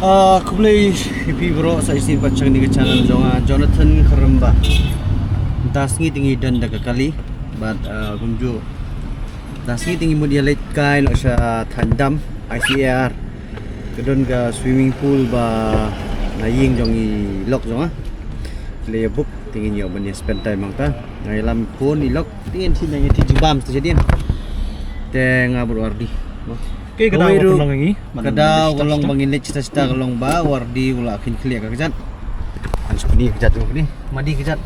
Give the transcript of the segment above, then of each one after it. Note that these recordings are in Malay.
Kublai hipi bro sa isin pacang ni ke channel jonga Jonathan Karamba. Dasngi tinggi dan dah kali, but kunju dasngi tinggi mo dia late kain o siya tandam ICR. Kedon ka swimming pool ba naying jongi lok jonga. Play book tinggi niyo ban spend time mang ta. Ngai lam pun ilok tingin sin nang ti jibam sta jadian. Teng abur wardi. Okay, kadaw ko lang ngi. Kadaw kolong bangin cita-cita kolong ba wardi wala akin clear ka kejat. Ans peni kejat tu ni. Madi kejat.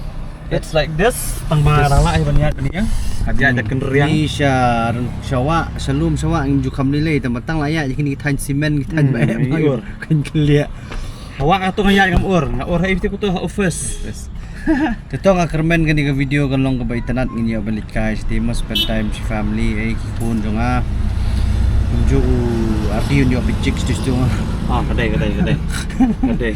It's like this. Tang barang lah banyak ni ya. Habis ada kenderiang. Ni syawa, salum syawa inju kam nilai tamatang layak kini kita simen kita bayar. Kan clear. Awak atu ngayat ngam ngor hai itu tu office. Kita ngakermen kan di video kan long kebaitanat ngini balik kai steam spend time si family pun jonga. Unjuk arti unjuk picik tu Kedai.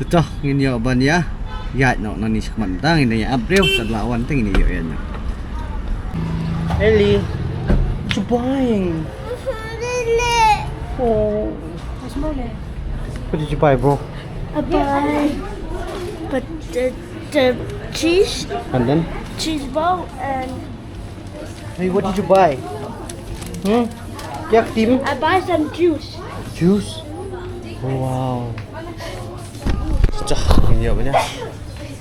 Tetah ngini ban ya. Ya no nani sekmantang ini ya April lawan teng ini yo ya. Ellie, what you buying? Oh, what's money? What did you buy, bro? I buy the cheese And then, cheese ball and hey, what did you buy? Yak tim? I buy some juice. Juice. Oh, wow. Cah, ini apa ya?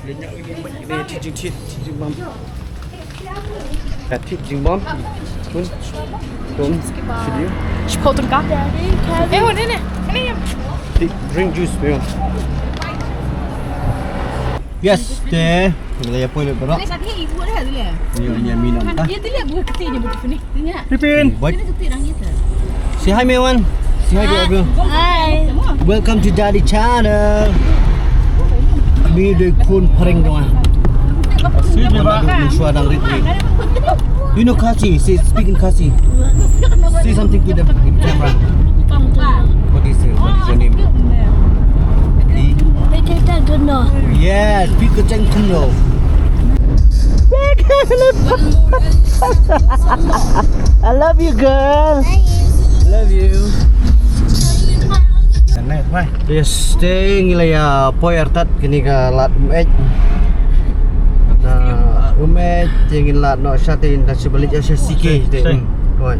Ini cicing bom. Cicing bom. Tun. Sini. Chipotle got daddy. Drink juice, bro. Yes, teh. Melaya pun lebih berat. Ini minum tak? Pipin. Say hi, Mewan. Say hi, bro. Hi. Welcome to Daddy Channel. Ni de kun pareng doang. Suara rit. You know Kasi? Say speak in Kasi. Say something to the camera. What is it? What is your name? They take that good no. Yes, speak a Kuno. I love you, girl. Love you. Yes, stay ngilaya poy artat kini ka lat na tingin lat no shatin ta sibalik asya sike de kon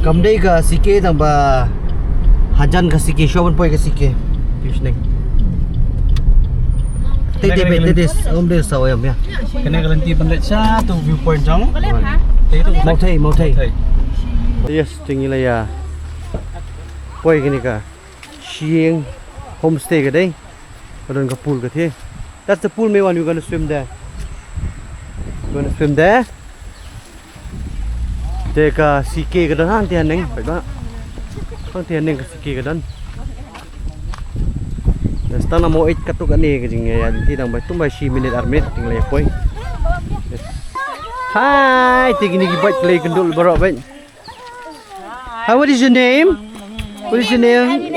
kamdei ka sike tang ba hajan ka sike shoban poy ka sike pisneng tetes om de sawayam ya Kena galanti bandet satu viewpoint jong. mau thai yes tingilaya poy kini ka Shi Iing Homestay ka day. Kadon ka pool ka the. That's the pool, Mewan. You're gonna swim there. You gonna swim there? Teka CK ka don hang tian neng. Phải ba? Hang tian neng ka CK ka don. Sta na mo 8 katuk ani ka jing ya ti dang ba tumba shi minute ar minute ting lay poi. Hi, tigini gi bait play kendul baro ben. Hi, what is your name? What is your name?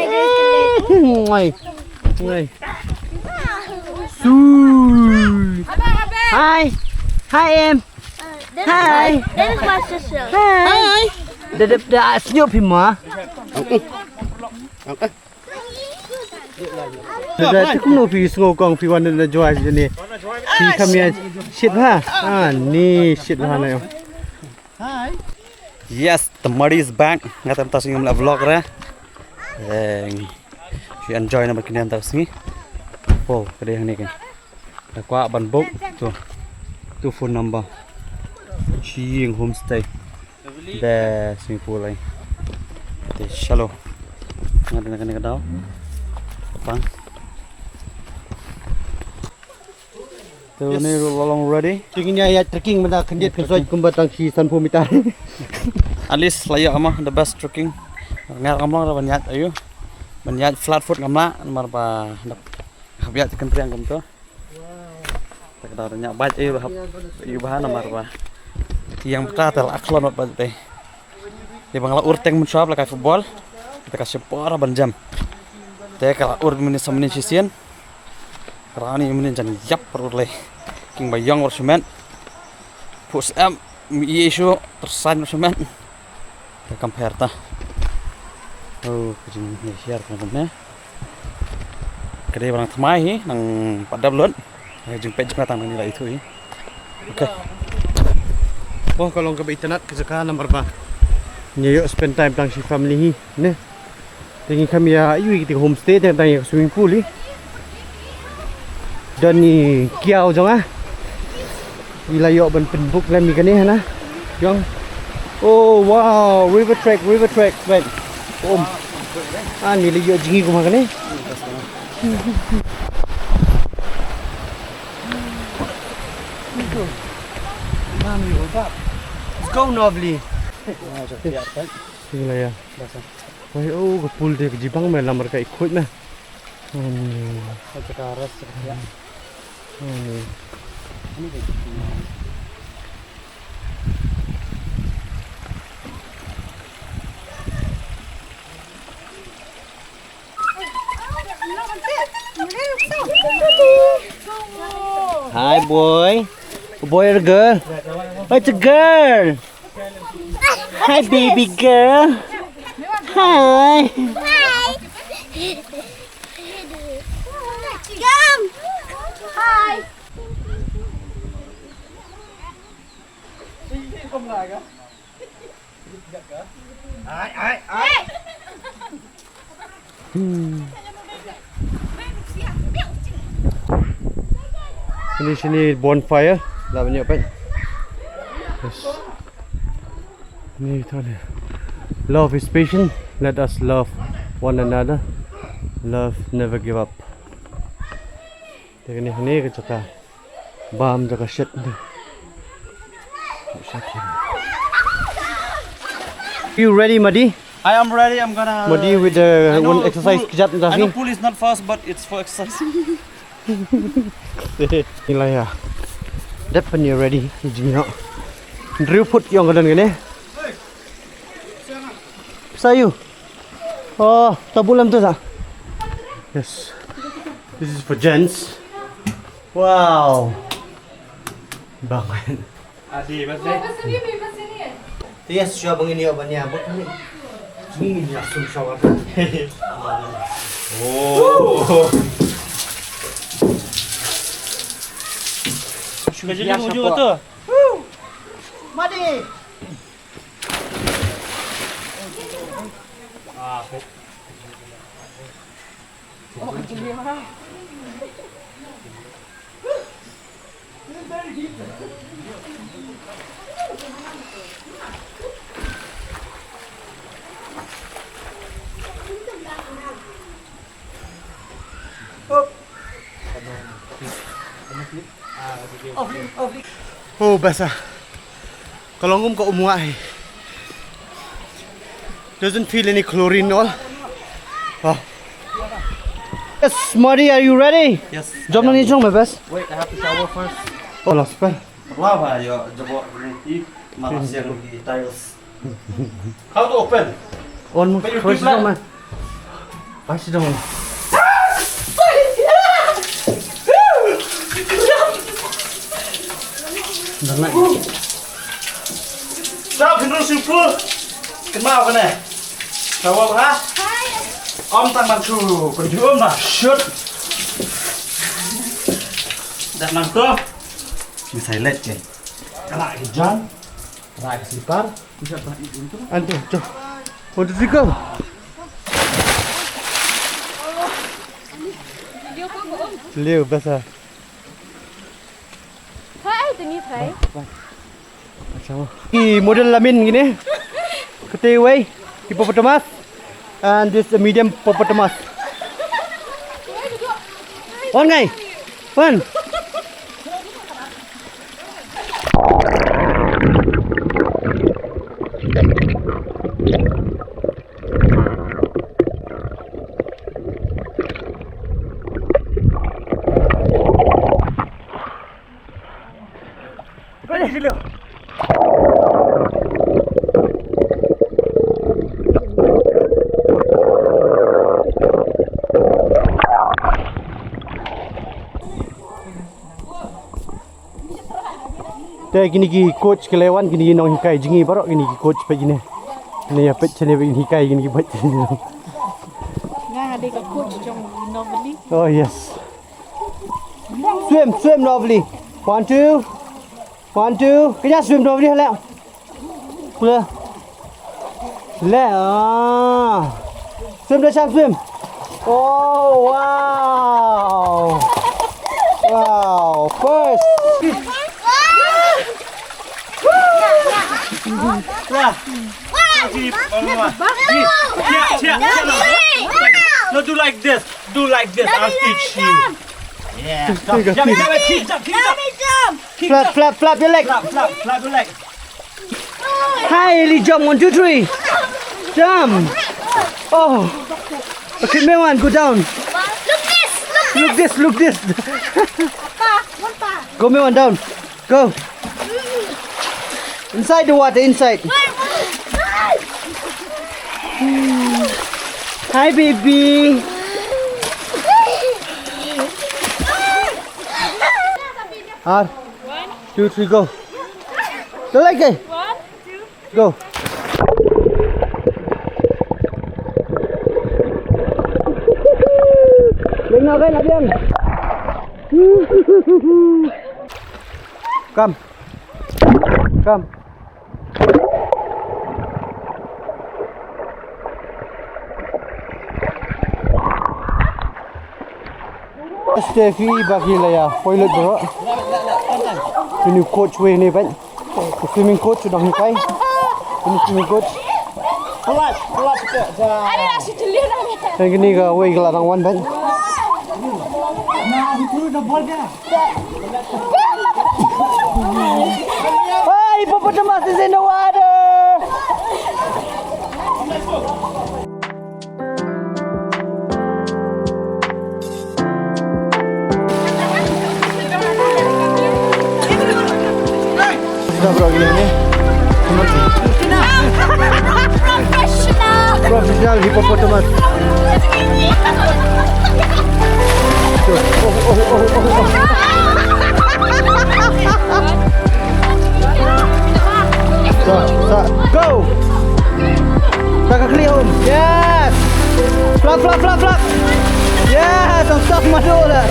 Ngay. Hi. Hi em. Hi. That is my sister. Hi. Dah senyum pima. Dah tu kuno pi ngokong pi wan na joy ni. Pi kami shit ha. Ni shit ha na yo. Hi. Yes, the muddy is back. Ngatam ta singam la vlog ra. She enjoy na makinan ta singi. Oh, kade hang ni kan. Da kwa ban bok tu phone number. Shi Iing Homestay. There swimming pool lai. Te shallow. Ngada kan daw. Pang. Tu ni lolong ready. Tingnya ya trekking menda kendiat kan soi kumbatang si sanpu mitar. At least layak ama the best trekking. Ngar kamlang ra banyak ayo. Banyak flat foot kamla mar ba habia chicken triang kam to. Tak ada banyak baik ayo hab yu bahan mar ba. Tiang katal aklon ba te. Di bangla urteng mun shop la kai football. Kita kasih pora banjam. Te kala ur min samnin sisian. Rani min jan yap perle. King bayang or semen. Push am mi issue tersan semen. Kita compare ta. Oh, kejing ni share teman-teman. Kedai barang thamai hi nang padap lut. Jeng pej datang nila itu hi. Okay. Oh, kalau ke internet ke sekarang nomor ba. Nyo spend time tang si family hi, ne. Tingin kami ya ayu kita homestay tang swimming pool hi. Dan ni kiau jong ah. Ilayo ban penbuk lem kan ni na. Jong. Oh wow, river track, wait. Ni layo jingi ko makan ni. Let's go Novely. Sila ya. Wah, oh, ke pool dia ke Jibang main lamar ka ikut na. Sekarang ya. Hi boy. A boy or a girl? Oh, it's a girl. Hi baby girl. Hi. Come. Hi. Sini bonfire. Dah banyak apa? Yes. Ni tu dia. Love is patient. Let us love one another. Love never give up. Tengok ni ke cakap. Bam cakap shit ni. You ready, Madi? I am ready. I'm gonna. Madi with the one exercise kejap dah I know ni. pool is not fast, but it's for exercise. Inilah ya. Depan you ready? Jino. Drew put yang kadan gini. Sayu. Oh, tabulam tu sah. Yes. This is for gents. Wow. Bangan. Adi, masih. Yes, siya bang ini oban niya. Bot ni. Ini niya sumsaw apa? Oh. Kerja dia muncul tu. Madi. Oh, basah. Kalau ngum kau umuai. Doesn't feel any chlorine all. Oh. Yes, Madi, are you ready? Yes. Jom ni jom, my best. Wait, I have to shower first. Oh, last spell. Lava, yo, jabo ni malas yang di tiles. How to open? On, first jom man. First jom. Sao khinh rung siêu phư. Cái màu cái này. Sao không hả? Om tăng bằng chù, còn chú ôm là shit. Đặt năng tôm. Mình xài lệch kìa. Cái lại cái jan. Lại cái sipar. Antu, jom. Want to go? Liu basah. Thấy tự nhiên thấy. Macam ni model lamin gini. Keteway, hippopotamus, and this a medium hippopotamus. On ngay, on. Teh gini ki coach kelewan gini nong hikai jingi barok gini ki coach pe gini. Ni ya pe chele gini hikai gini ki baca. đây có coach trong Novely. Oh yes. Swim lovely. 1, 2. 1, 2. Cái nhà swim lovely hả lẹo? Vừa. Lẹ swim được sang swim. Oh wow. Wow. First. No, do like this. Do like this. I'll teach you. Yeah. Jump. Flap your leg. Flap your leg. Highly jump. 1, 2, 3. Jump. Oh. Okay, Mewan, go down. Look this. Go, Mewan, down. Go. Inside the water, inside. Hi, baby. R. 1, 2, 3, go. Go like it. 1, 2. Go. Lên nào cái là điên. Come. Steffi Meghalaya Pynlut bro. Ini coach we ni ban. Swimming coach sudah hikai. Ini swimming coach. Kelas. Ada nasi cili namanya. Dan gini ke we gelarang wan ban. Hey, hippopotamus is in the water. Sudah bro gini ni. Professional hippopotamus. Go! Kakak clear home. Yes! Flap. Yes! Ang stop masuk dah.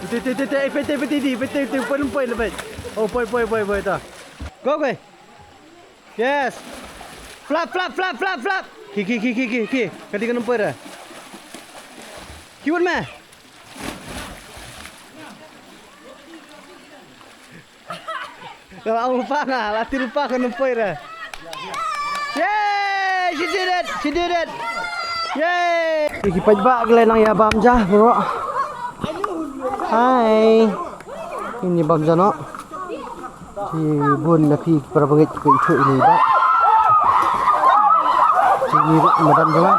Betul, poin lebih. Oh, poin tu. Go. Yes. Flap. Ki. Ketika nampak dah. Kiwan meh. Kalau lupa ngah, latih lupa kan nampak dah. Yay! She did it. Yay! Iki pajak gelenang ya Bamja, bro. Hai. Ini Bamja no. Si bun napi para bangit ke itu ini ba. Si ni madan jala.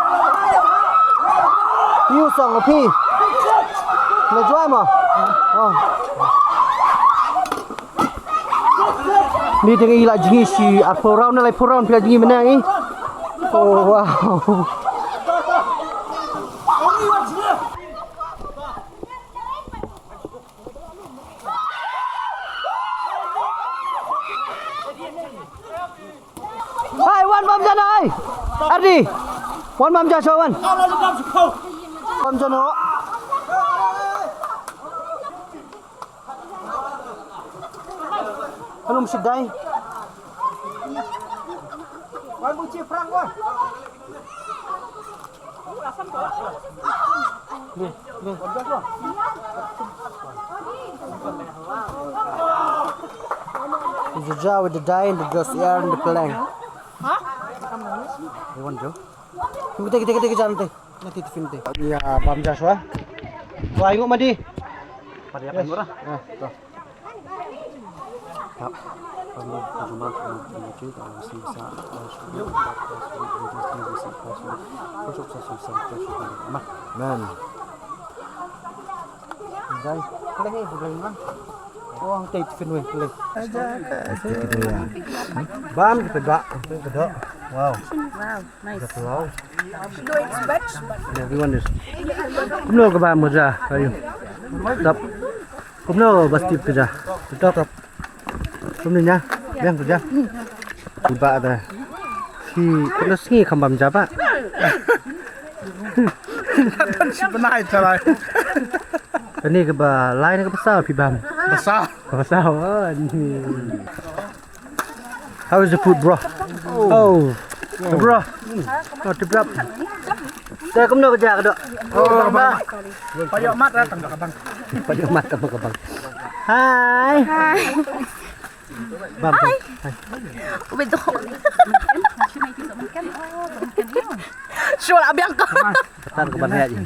You song api. Nak jual mah? Oh. Ni tengah ilak jengi si apa round ni, 4 round pila jengi menang ni. Oh wow. Hai, wan Bamja ơi. Ardi. Wan Bamja cho wan. Bamja no. Belum sedai. Wan buci perang wan. The jar with the dye and the dust air and the plank. Hah? You want to? Kita jalan teh. Nanti tu film teh. Ya, Bamja swa. Wah, ingat madi. Pada apa murah? Tuh. Tak. Kami cuma menuju ke sisa. Man. Đây, cái này bukan bang. Oh, ang tight fin weh, boleh. Bam, kedua. Wow. Nice. Wow. No expect. Everyone is. Kumno ke bam kerja, ayo. Dap. Kumno pasti kerja. Tetap. Kumno nya, biang kerja. Tiba ada. Si terus ni kambam japa. Sebenarnya cara. Ini ke ba lain ke besar pi bam. Besar. Oh, ni. How is the food, bro? Oh. Bro. Oh, tebrak. Saya kumno kerja ke dok. Oh, bang. Payok mat dah tang bang. Payok mat ke bang. Hai. Bam. Hai. Betul. Suara abang kau. Petan ke ban aja.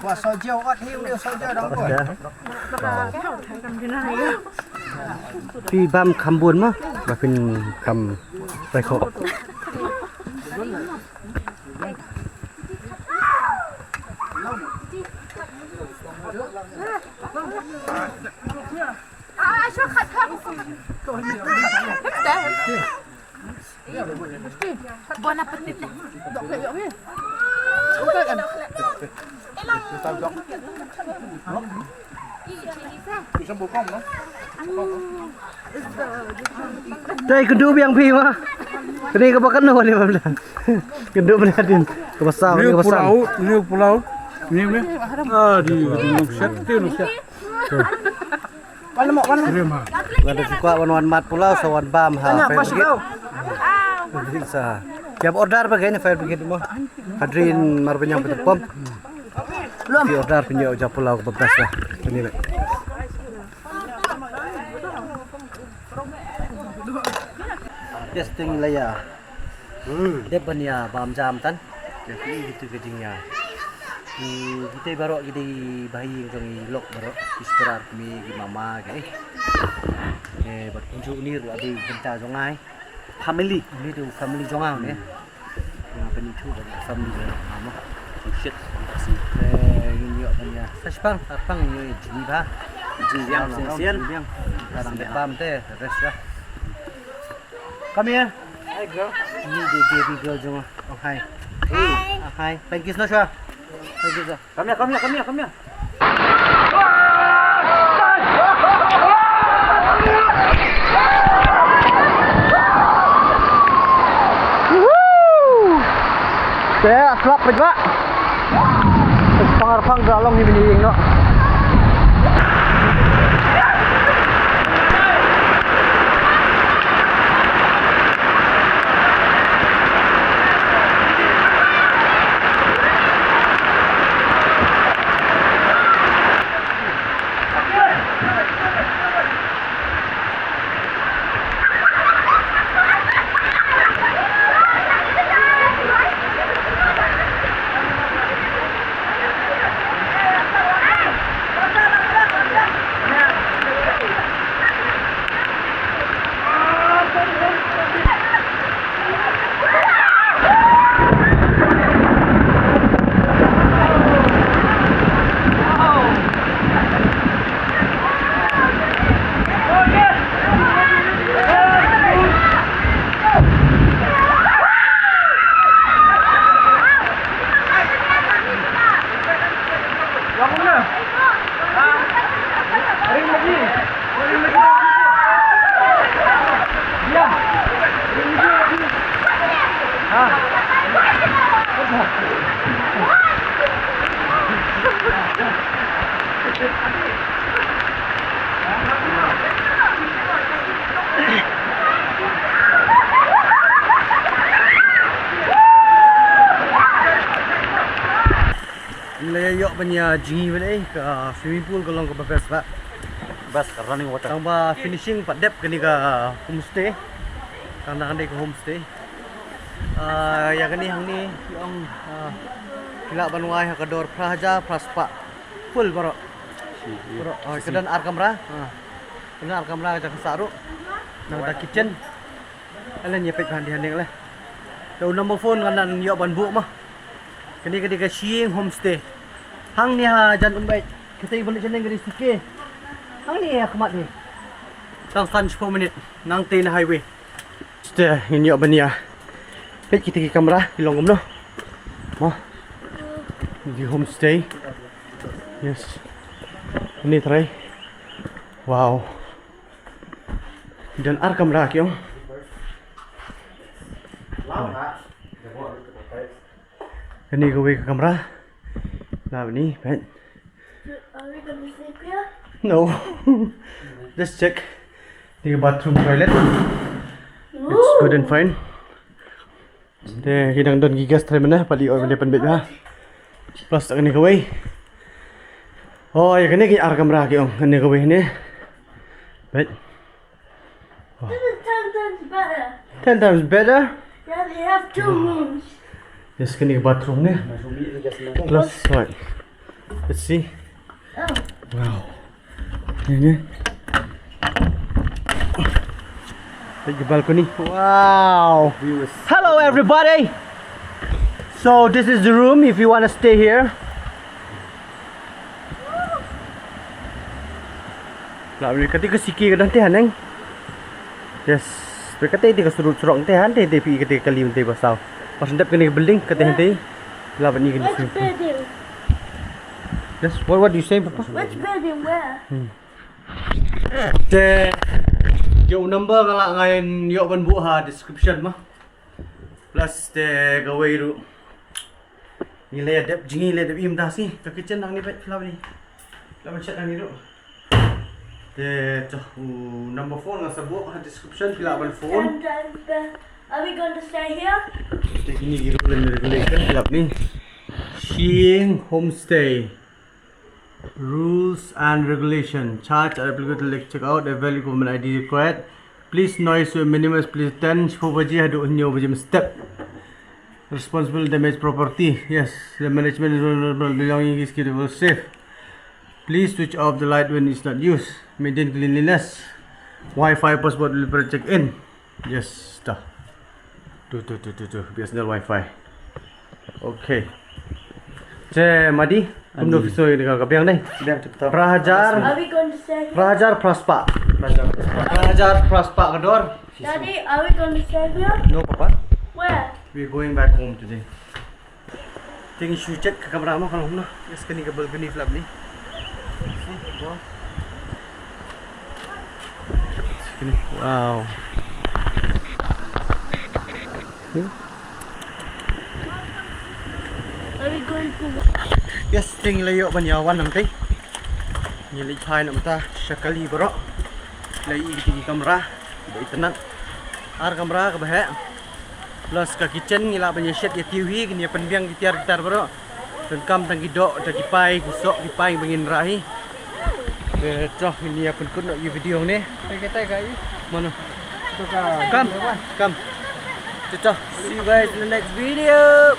Wah, sojau ot hiu dia sojau dong. Pi bam kambun mah, bapin kam reko. Bon appetit. Đây kendu biang pi mah. Kini ke bakan no ni bam. Kendu menatin. Ke besar ni ke besar. Ni pulau. Ni. Ah, di nukset. Mana. Ada suka wan mat pulau sawan bam ha. Bisa. Tiap order bagaimana fire brigade mo? Hadrin marbenyang petepom. Belum. Di order punya uja pulau bebas lah. Ini lah. Testing lah ya. Depan ya bam jam tan. Jadi gitu gedingnya. Kita baru kita bayi yang lok baru istirahat kami di mama ke. Berkunjung ni ada benta jongai. Family ni tu family jongai ni. Yang penitu family mama. Shit. Ini apa Sashpang, apang ni jiba. Jiang sensian. Kadang bam teh rest lah. Come here. Hi girl. Ini the baby girl jongai. Oh hi. Hi. Thank you so much. Thank you sir. Come here. Saya selap juga. Pangar-pang galong ni biniing no. Layok punya jingi balik ke swimming pool kalau ke best pak. Best running water. Tambah finishing pak dep kini ke homestay. Karena ke homestay. Yang ini hang ni yang kila banuai kador praja praspa full baro. Baro kedan arkamra. Kedan arkamra ke saru. Nang ada kitchen. Alan nyepek handi-handi lah. Tahu number phone kanan yok ban bu mah. Kini ke Shi Iing Homestay. Hang ni ha jan umbai. Kita ibalik jeneng dari sike. Hang ni ha kemat ni. Tang 10 minit nang tin highway. Stay ini yok bania. Pet kita ke kamera ilong gom no. Mah. Di homestay. Yes. Ini try. Wow. Dan ar kamera kyong. Ini gawe ke kamera. Nah ni, pet. Are we gonna sleep here? No. Just check the bathroom toilet. It's good and fine. There, hidang don gigas try mana pali oi bende penbet ha. Plus tak ni gawe. Oh, ya kene ki ar kamera ki ong. Kene gawe ni. Bet. This is 10 times better. 10 times better. Yeah, they have 2 rooms. Yes, kene bathroom ni. Plus what? Let's see. Oh. Wow. Ini. The balcony. Wow. Hello everybody. So this is the room if you want to stay here. Lah ketika siki kadang teh neng. Yes. Berkata itu kesurut-surut teh hande teh pi ketika kali teh pasal. Pas ndap kena building kata hande. Lah ni kena. Which building? Yes. What do you say, Papa? Which building where? The yung number nga ngayon yung ban buha description mah. Plus the gaway ru. Nilai dep jingi le dep im dah si. Ke kitchen nang ni pet flower ni. Lawan chat nang ni ru. The number phone nga sabu description pila ban phone. 10 times better. Are we going to stay here? The ini rule and regulation pila ni. Shi Iing Homestay. Rules and regulation. Charge are applicable. Check out a valid government ID required. Please noise to minimize. Please 10 baji hadu nyo baji step. Responsible damage property. Yes, the management is belonging is keepable safe. Please switch off the light when it's not used. Maintain cleanliness. Wi-Fi passport will be check in. Yes, dah. Tu. BSNL Wi-Fi. Okay. Madi. Kumno fisoy dengan kapiang ni. Prahajar. Are we going to stay here? Prahajar Praspa. Prahajar Praspa Kador. Daddy, are we going to stay here? No, Papa. Where? We're going back home today. Tingin shoe check ke kamera mo kalau na. Yes, kani ka balcony flap ni. Wow. Are we going to? Yes, ting layo banyawan nanti. Nyali chai nam ta sekali bro. Lai tinggi kamera, baik tenang. Ar kamera ke bahaya. Plus ke kitchen ngila banyak shit ya TV kini penbiang gitar bro. Dan kam tang gidok dan dipai gusok dipai bangin rahi. Betul ini ya pun nak video ni. Kita kai. Mana? Come. See you guys in the next video.